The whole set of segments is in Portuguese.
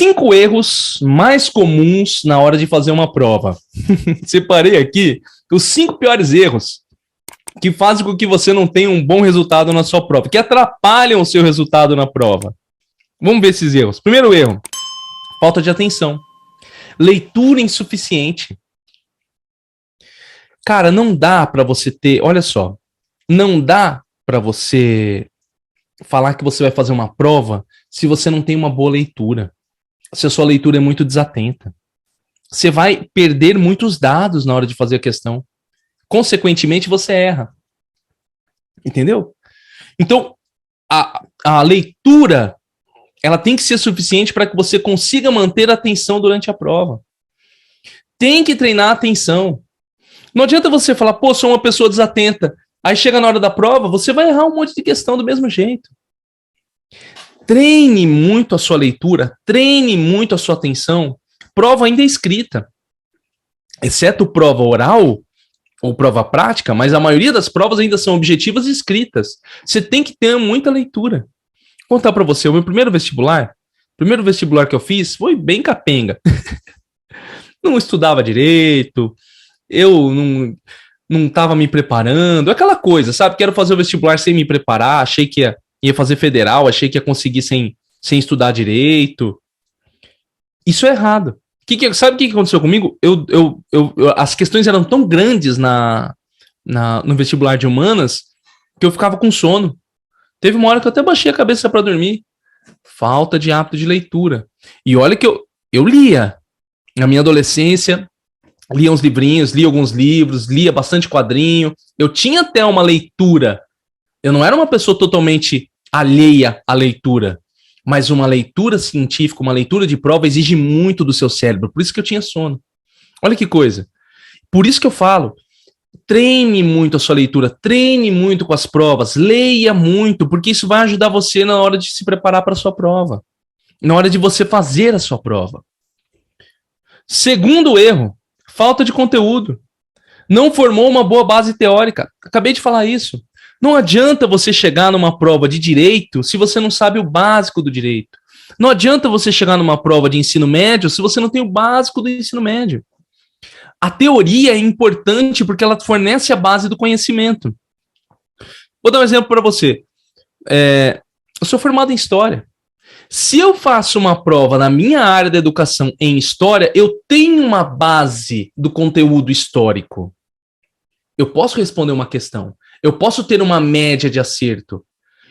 5 erros mais comuns na hora de fazer uma prova. Separei aqui os 5 piores erros que fazem com que você não tenha um bom resultado na sua prova, que atrapalham o seu resultado na prova. Vamos ver esses erros. Primeiro erro, falta de atenção. Leitura insuficiente. Cara, não dá para você ter, olha só, não dá para você falar que você vai fazer uma prova se você não tem uma boa leitura. Se a sua leitura é muito desatenta. Você vai perder muitos dados na hora de fazer a questão. Consequentemente, você erra. Entendeu? Então, a leitura, ela tem que ser suficiente para que você consiga manter a atenção durante a prova. Tem que treinar a atenção. Não adianta você falar, pô, sou uma pessoa desatenta. Aí chega na hora da prova, você vai errar um monte de questão do mesmo jeito. Treine muito a sua leitura, treine muito a sua atenção. Prova ainda é escrita. Exceto prova oral ou prova prática, mas a maioria das provas ainda são objetivas e escritas. Você tem que ter muita leitura. Vou contar para você, o meu primeiro vestibular que eu fiz foi bem capenga. Não estudava direito, eu não estava me preparando, aquela coisa, sabe? Quero fazer o vestibular sem me preparar, achei que ia fazer federal, achei que ia conseguir sem estudar direito. Isso é errado. Sabe o que aconteceu comigo? As questões eram tão grandes no vestibular de humanas que eu ficava com sono. Teve uma hora que eu até baixei a cabeça para dormir. Falta de hábito de leitura. E olha que eu lia. Na minha adolescência, lia uns livrinhos, lia alguns livros, lia bastante quadrinho. Eu tinha até uma leitura. Eu não era uma pessoa totalmente alheia à leitura. Mas uma leitura científica, uma leitura de prova exige muito do seu cérebro. Por isso que eu tinha sono. Olha que coisa. Por isso que eu falo, treine muito a sua leitura, treine muito com as provas, leia muito, porque isso vai ajudar você na hora de se preparar para a sua prova, na hora de você fazer a sua prova. Segundo erro, falta de conteúdo. Não formou uma boa base teórica. Acabei de falar isso. Não adianta você chegar numa prova de direito se você não sabe o básico do direito. Não adianta você chegar numa prova de ensino médio se você não tem o básico do ensino médio. A teoria é importante porque ela fornece a base do conhecimento. Vou dar um exemplo para você. Eu sou formado em História. Se eu faço uma prova na minha área da educação em História, eu tenho uma base do conteúdo histórico. Eu posso responder uma questão. Eu posso ter uma média de acerto.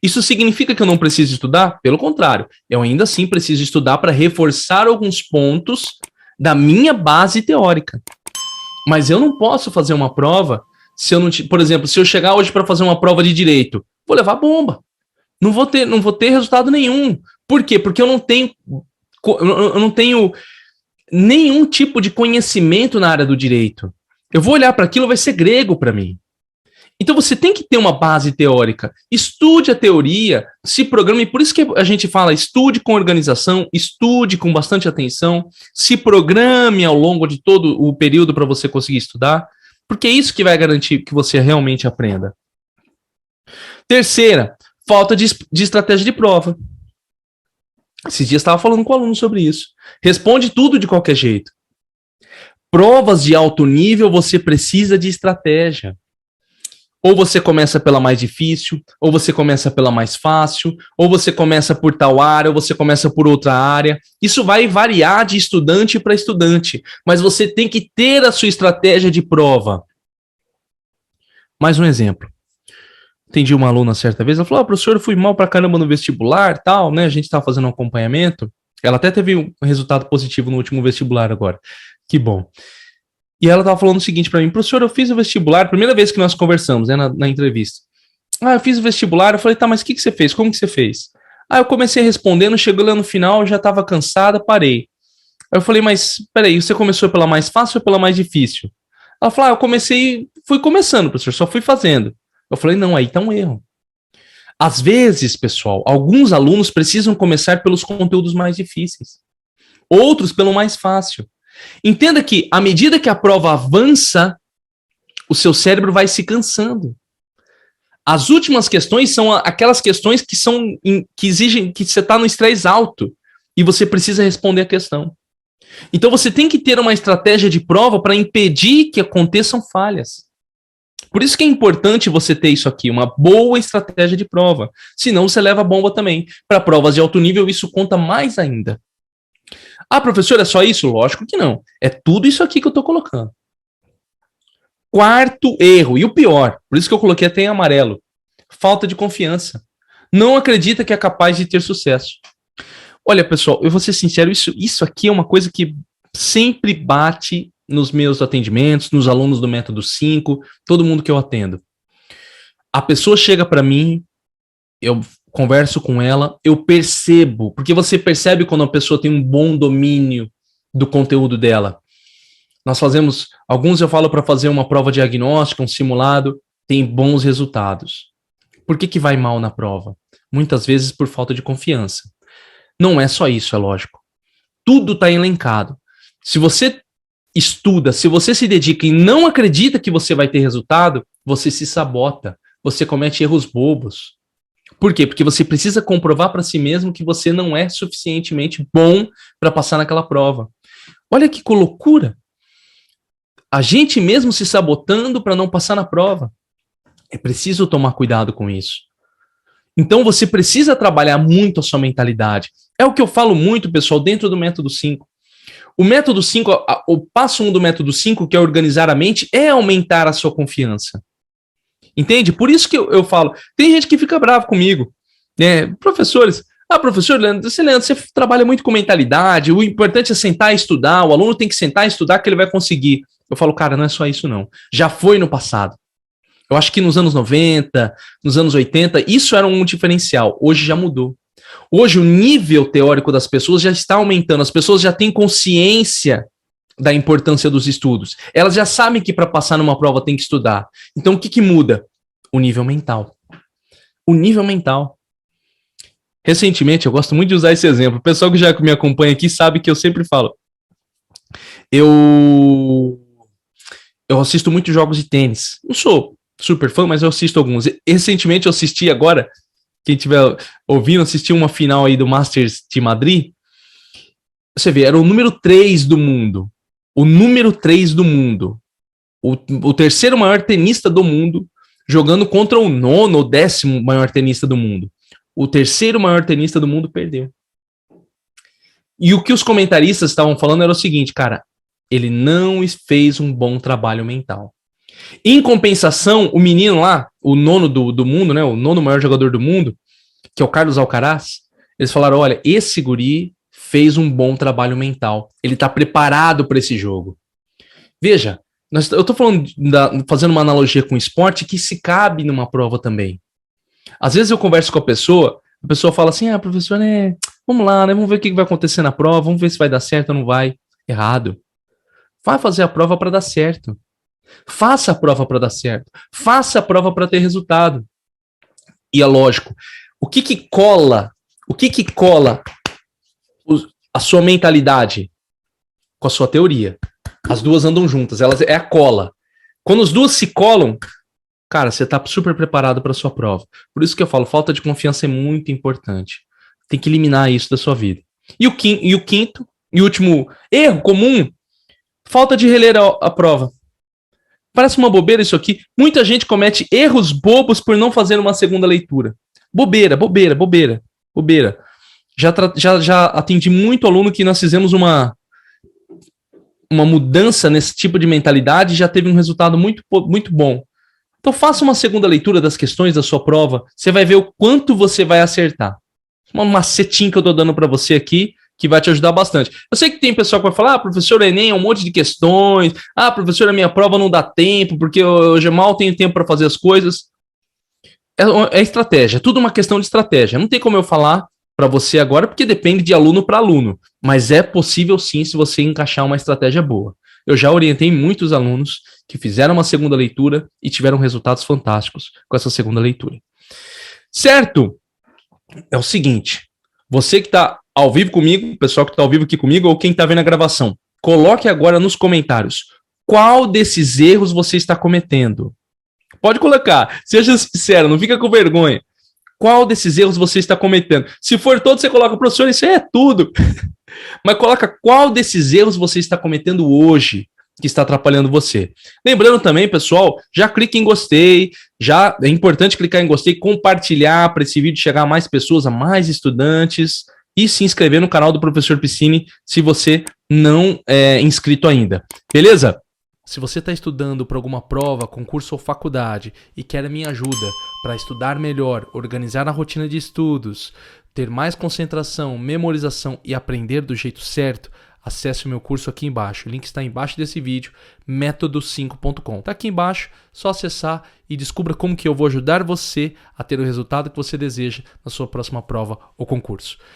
Isso significa que eu não preciso estudar? Pelo contrário, eu ainda assim preciso estudar para reforçar alguns pontos da minha base teórica. Mas eu não posso fazer uma prova se eu não... Por exemplo, se eu chegar hoje para fazer uma prova de direito, vou levar bomba. Não vou ter resultado nenhum. Por quê? Porque eu não tenho nenhum tipo de conhecimento na área do direito. Eu vou olhar para aquilo, vai ser grego para mim. Então você tem que ter uma base teórica. Estude a teoria, se programe. Por isso que a gente fala, estude com organização, estude com bastante atenção, se programe ao longo de todo o período para você conseguir estudar, porque é isso que vai garantir que você realmente aprenda. Terceira, falta de estratégia de prova. Esses dias eu estava falando com o aluno sobre isso. Responde tudo de qualquer jeito. Provas de alto nível, você precisa de estratégia. Ou você começa pela mais difícil, ou você começa pela mais fácil, ou você começa por tal área, ou você começa por outra área. Isso vai variar de estudante para estudante, mas você tem que ter a sua estratégia de prova. Mais um exemplo. Atendi uma aluna certa vez, ela falou, professor, eu fui mal pra caramba no vestibular, tal, né? A gente tava fazendo um acompanhamento. Ela até teve um resultado positivo no último vestibular agora. Que bom. E ela tava falando o seguinte pra mim, professor, eu fiz o vestibular, primeira vez que nós conversamos, né, na entrevista. Eu fiz o vestibular, eu falei, tá, mas o que você fez? Como que você fez? Eu comecei respondendo, chegou lá no final, já tava cansada, parei. Aí eu falei, mas peraí, você começou pela mais fácil ou pela mais difícil? Ela falou, fui começando, professor, só fui fazendo. Eu falei, não, aí tá um erro. Às vezes, pessoal, alguns alunos precisam começar pelos conteúdos mais difíceis. Outros pelo mais fácil. Entenda que, à medida que a prova avança, o seu cérebro vai se cansando. As últimas questões são aquelas questões que exigem que você está no estresse alto. e você precisa responder a questão. Então você tem que ter uma estratégia de prova para impedir que aconteçam falhas. Por isso que é importante você ter isso aqui, uma boa estratégia de prova. Senão você leva a bomba também. Para provas de alto nível, isso conta mais ainda. Ah, professor, é só isso? Lógico que não. É tudo isso aqui que eu estou colocando. Quarto erro, e o pior, por isso que eu coloquei até em amarelo, falta de confiança. Não acredita que é capaz de ter sucesso. Olha, pessoal, eu vou ser sincero, isso aqui é uma coisa que sempre bate nos meus atendimentos, nos alunos do Método 5, todo mundo que eu atendo. A pessoa chega para mim, eu converso com ela, eu percebo, porque você percebe quando a pessoa tem um bom domínio do conteúdo dela. Nós fazemos, alguns eu falo para fazer uma prova diagnóstica, um simulado, tem bons resultados. Por que vai mal na prova? Muitas vezes por falta de confiança. Não é só isso, é lógico. Tudo está elencado. Se você estuda, se você se dedica e não acredita que você vai ter resultado, você se sabota, você comete erros bobos. Por quê? Porque você precisa comprovar para si mesmo que você não é suficientemente bom para passar naquela prova. Olha que loucura! A gente mesmo se sabotando para não passar na prova. É preciso tomar cuidado com isso. Então você precisa trabalhar muito a sua mentalidade. É o que eu falo muito, pessoal, dentro do Método 5. O Método 5, o passo 1 do Método 5, que é organizar a mente, é aumentar a sua confiança. Entende? Por isso que eu falo. Tem gente que fica bravo comigo. Né? Professores, professor Leandro, você trabalha muito com mentalidade, o importante é sentar e estudar, o aluno tem que sentar e estudar que ele vai conseguir. Eu falo, cara, não é só isso não. Já foi no passado. Eu acho que nos anos 90, nos anos 80, isso era um diferencial. Hoje já mudou. Hoje o nível teórico das pessoas já está aumentando. As pessoas já têm consciência da importância dos estudos. Elas já sabem que para passar numa prova tem que estudar. Então o que muda? O nível mental. O nível mental. Recentemente, eu gosto muito de usar esse exemplo. O pessoal que já me acompanha aqui sabe que eu sempre falo. Eu assisto muitos jogos de tênis. Não sou super fã, mas eu assisto alguns. Recentemente eu assisti agora, quem estiver ouvindo, assisti uma final aí do Masters de Madrid. Você vê, era o número 3 do mundo. O número 3 do mundo. O terceiro maior tenista do mundo, jogando contra o 9º ou 10º maior tenista do mundo. O terceiro maior tenista do mundo perdeu. E o que os comentaristas estavam falando era o seguinte, cara, ele não fez um bom trabalho mental. Em compensação, o menino lá, o 9º do mundo, né, o 9º maior jogador do mundo, que é o Carlos Alcaraz, eles falaram, olha, esse guri fez um bom trabalho mental. Ele está preparado para esse jogo. Veja, eu estou falando, fazendo uma analogia com o esporte que se cabe numa prova também. Às vezes eu converso com a pessoa fala assim, professor, vamos lá, né, vamos ver o que vai acontecer na prova, vamos ver se vai dar certo ou não vai. Errado. Vai fazer a prova para dar certo. Faça a prova para dar certo. Faça a prova para ter resultado. E é lógico, o que cola a sua mentalidade com a sua teoria? As duas andam juntas, é a cola. Quando as duas se colam, cara, você está super preparado para a sua prova. Por isso que eu falo, falta de confiança é muito importante. Tem que eliminar isso da sua vida. E o quinto e último erro comum, falta de reler a prova. Parece uma bobeira isso aqui. Muita gente comete erros bobos por não fazer uma segunda leitura. Bobeira. Já atendi muito aluno que nós fizemos uma mudança nesse tipo de mentalidade e já teve um resultado muito, muito bom. Então faça uma segunda leitura das questões da sua prova. Você vai ver o quanto você vai acertar. Uma macetinha que eu estou dando para você aqui, que vai te ajudar bastante. Eu sei que tem pessoal que vai falar, professor, Enem é um monte de questões, professor, a minha prova não dá tempo, porque eu já mal tenho tempo para fazer as coisas. É estratégia, tudo uma questão de estratégia. Não tem como eu falar para você agora, porque depende de aluno para aluno, mas é possível sim se você encaixar uma estratégia boa. Eu já orientei muitos alunos que fizeram uma segunda leitura e tiveram resultados fantásticos com essa segunda leitura. Certo? É o seguinte, você que está ao vivo comigo, o pessoal que está ao vivo aqui comigo, ou quem está vendo a gravação, coloque agora nos comentários qual desses erros você está cometendo. Pode colocar, seja sincero, não fica com vergonha. Qual desses erros você está cometendo? Se for todo, você coloca, professor, isso aí é tudo. Mas coloca qual desses erros você está cometendo hoje que está atrapalhando você. Lembrando também, pessoal, já clique em gostei, já é importante clicar em gostei, compartilhar para esse vídeo chegar a mais pessoas, a mais estudantes, e se inscrever no canal do Professor Piscine se você não é inscrito ainda. Beleza? Se você está estudando para alguma prova, concurso ou faculdade e quer a minha ajuda para estudar melhor, organizar a rotina de estudos, ter mais concentração, memorização e aprender do jeito certo, acesse o meu curso aqui embaixo. O link está embaixo desse vídeo, método5.com. Está aqui embaixo, só acessar e descubra como que eu vou ajudar você a ter o resultado que você deseja na sua próxima prova ou concurso.